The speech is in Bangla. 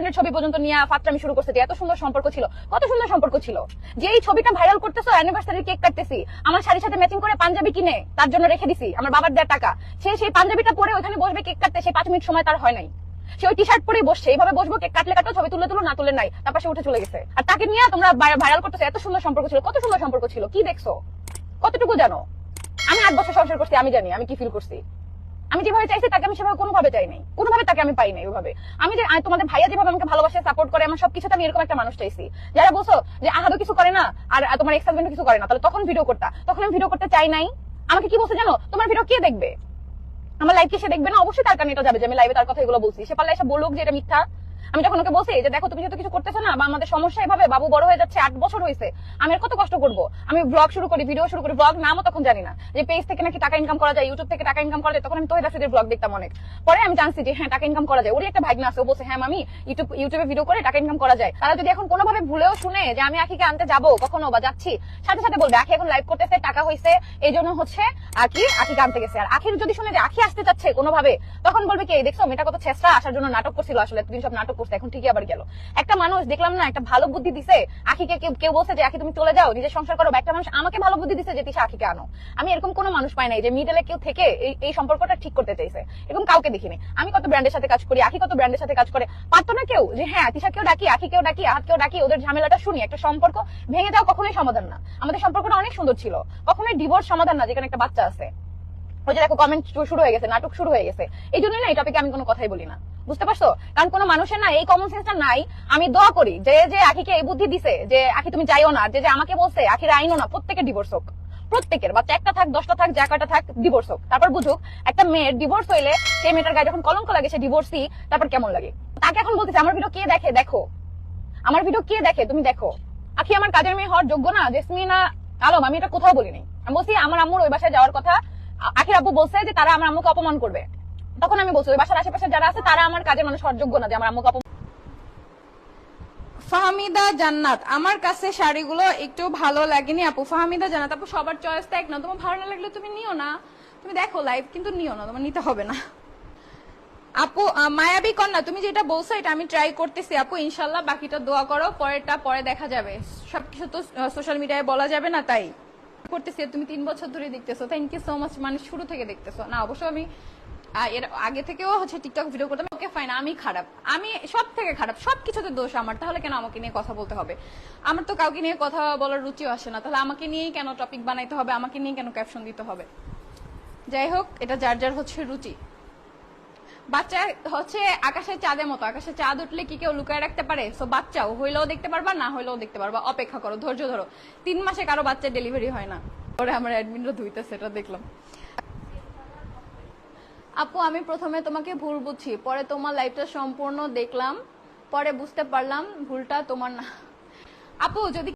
গার্লফ্রেন্ডের ছবি পর্যন্ত নিয়ে ফাত্রামি শুরু করছে যে এত সুন্দর সম্পর্ক ছিল। কত সুন্দর সম্পর্ক ছিল যে এই ছবিটা ভাইরাল করতেছো, অ্যানিভার্সারি কেক কাটতেছি, আমার শাড়ির সাথে ম্যাচিং করে পাঞ্জাবি কিনে তার জন্য রেখে দিছি আমার বাবার দেওয়ার টাকা। সেই পাঞ্জাবিটা পরে ওখানে বসবে কেক কাটতে, সেই 5 মিনিট সময় তার হয় নাই। সে ওই টি শার্ট পরেই বসছে, এইভাবে বসবো, কেক কাটলে কাটো, ছবি তুলে না তুলে নাই, তারপর সে উঠে চলে গেছে। আর তাকে নিয়ে তোমরা ভাইরাল করতেছো এত সুন্দর সম্পর্ক ছিল। কত সুন্দর সম্পর্ক ছিল, কি দেখছো, কতটুকু জানো? আমি 8 বছর সংসার করছি, আমি জানি আমি কি ফিল করছি। আমি যেভাবে চাইছি তাকে আমি সেভাবে কোনোভাবে চাই নাই, কোনোভাবে তাকে আমি পাই নাই ওইভাবে। আমি যে তোমাদের ভাইয়া যেভাবে আমাকে ভালোবাসে, সাপোর্ট করে, আমার সবকিছুতে আমি এরকম একটা মানুষ চাইছি। যারা বলছো যে আহাদও কিছু করে না আর তোমার এক্স হাজবেন্ডও কিছু করে না, তাহলে তখন ভিডিও করতা, তখন আমি ভিডিও করতে চাই নাই। আমাকে কি বলছে জানো, তোমার ভিডিও কে দেখবে, আমার লাইভ কি সে দেখবে না? অবশ্যই তার কারণে এটা যাবে যে আমি লাইভে তার কথা এগুলো বলছি। সে পারলে এসে বলুক যে এটা মিথ্যা। আমি যখন ওকে বলছি যে দেখো তুমি যেহেতু কিছু করতেছো না, বা আমাদের সমস্যা এভাবে, বাবু বড় হয়ে যাচ্ছে, 8 বছর হয়েছে, আমি আর কত কষ্ট করবো। আমি ব্লগ শুরু করি, ভিডিও শুরু করি, ব্লগ নামও তখন জানি না যে পেজ থেকে নাকি টাকা ইনকাম করা যায়, ইউটিউব থেকে টাকা ইনকাম করা যায়। তখন আমি তোহিদ আফ্রিদির ব্লগ দেখতাম অনেক, পরে আমি জানছি যে হ্যাঁ টাকা ইনকাম করা যায়। ওরই একটা ভাগ্না আছে, ও বলছে হ্যাঁ মামি ইউটিউবে ভিডিও করে টাকা ইনকাম করা যায়। তারা যদি এখন কোনোভাবে ভুলেও শুনে যে আমি আখিকে আনতে যাবো কখনো বা যাচ্ছি, সাথে সাথে বলবে আখি এখন লাইভ করতেছে, টাকা হয়েছে, এই জন্য হচ্ছে আখিকে আনতে গেছে। আর আখির যদি শুনে যে আখি আসতে চাচ্ছে কোনোভাবে, তখন বলবে কি দেখছো মেয়েটা কত চেষ্টা, আসার জন্য নাটক করছিল, আসলে এতদিন সব নাটক করছে, এখন ঠিকই আবার গেল। একটা মানুষ দেখলাম না, একটা ভালো বুদ্ধি দিছে আখিকে। কেউ বলছে যে আখি তুমি চলে যাও, নিজের সংসার করো, বা একটা মানুষ আমাকে ভালো বুদ্ধি দিছে যে তিশা আখিকে আনো। আমি এরকম কোনো মানুষ পাই নাই যে মিডলে কেউ থেকে এই সম্পর্কটা ঠিক করতে চাইছে, এরকম কাউকে দেখিনি। আমি কত ব্র্যান্ডের সাথে কাজ করি, আখি কত ব্র্যান্ডের সাথে কাজ করে, পারতো না কেউ যে হ্যাঁ তিশাকেও ডাকি, আখিকেও ডাকি, আহাতকেও ডাকি, ওদের ঝামেলাটা শুনি। একটা সম্পর্ক ভেঙে যাওয়া কখনোই সমাধান না। আমাদের সম্পর্কটা অনেক সুন্দর ছিল, কখনোই ডিভোর্স সমাধান না, যেখানে একটা বাচ্চা আছে। ওই যে দেখো কমেন্ট শুরু হয়ে গেছে, নাটক শুরু হয়ে গেছে। এই জন্যই না এই টপিকে আমি কোনো কথাই বলি না, বুঝতে পারছো? কারণ কোনো মানুষের না এই কমন সেন্সটা নাই। আমি দোয়া করি যে আখিকে এই বুদ্ধি দিছে যে আখি তুমি যাইও না, যে আমাকে বলছে আখির আইনও না, প্রত্যেকের ডিভোর্স হোক, প্রত্যেকের, বাচ্চা একটা থাক 10টা থাক যা কয়টা থাক, ডিভোর্স হোক। তারপর বুঝুক একটা মেয়ের ডিভোর্স হইলে সেই মেয়েটার গায়ে যখন কলঙ্ক লাগে, সে ডিভোর্সি, তারপর কেমন লাগে। তাকে এখন বলতেছে আমার ভিডিও কে দেখে, দেখো আমার ভিডিও কে দেখে, তুমি দেখো। আখি আমার কাজের মেয়ে হওয়ার যোগ্য না? জেসমিনা আলম, আমি এটা কোথাও বলিনি। আমি বলছি আমার আম্মুর ওই বাসায় যাওয়ার কথা, আখির আব্বু বলছে যে তারা আমার আম্মুকে অপমান করবে। তখন আমি বলছি ওই বাসার আশেপাশে যারা আছে তারা আমার কাজের মানুষ হওয়ার যোগ্য না যে আমার আম্মুকে অপমান। ফাহমিদা জান্নাত, আমার কাছে শাড়িগুলো একটু ভালো লাগেনি আপু। ফাহমিদা জান্নাত আপু, সবার চয়েস তো এক না, তোমার ভালো না লাগলে তুমি নিও না, তুমি দেখো লাইভ, কিন্তু নিও না, তোমার নিতে হবে না আপু। মায়াবী কন্যা, তুমি যেটা বলছো এটা আমি ট্রাই করতেছি আপু, ইনশাল্লাহ। বাকিটা দোয়া করো, পরেরটা পরে দেখা যাবে। সবকিছু তো সোশ্যাল মিডিয়ায় বলা যাবে না, তাই করতেছি। তুমি 3 বছর ধরে দেখতেছো, থ্যাংক ইউ সো মাচ। মানে শুরু থেকে দেখতেছো না? অবশ্য আমি এর আগে থেকেও হচ্ছে টিকটক ভিডিও করতাম। ওকে ফাইন, আমি খারাপ, আমি সব থেকে খারাপ, সবকিছুতে দোষ আমার। তাহলে কেন আমাকে নিয়ে কথা বলতে হবে? আমার তো কাউকে নিয়ে কথা বলার রুচিও আসে না, তাহলে আমাকে নিয়েই কেন টপিক বানাইতে হবে, আমাকে নিয়ে কেন ক্যাপশন দিতে হবে? যাই হোক, এটা যার যার হচ্ছে রুচি। বাচ্চা হচ্ছে আকাশের চাঁদের মতো, আকাশে চাঁদ উঠলে কি কেউ লুকায় রাখতে পারে? সো বাচ্চাও হইলেও দেখতে পারবা, না হইলেও দেখতে পারবা, অপেক্ষা করো, ধৈর্য ধরো। 3 মাসে কারো বাচ্চা ডেলিভারি হয় না। পরে আমার অ্যাডমিনরা ধুইতেছে, এটা দেখলাম। আপু আমি প্রথমে তোমাকে ভুল বুঝছি, পরে তোমার লাইফটা সম্পূর্ণ দেখলাম, পরে বুঝতে পারলাম ভুলটা তোমার না। আপু যদি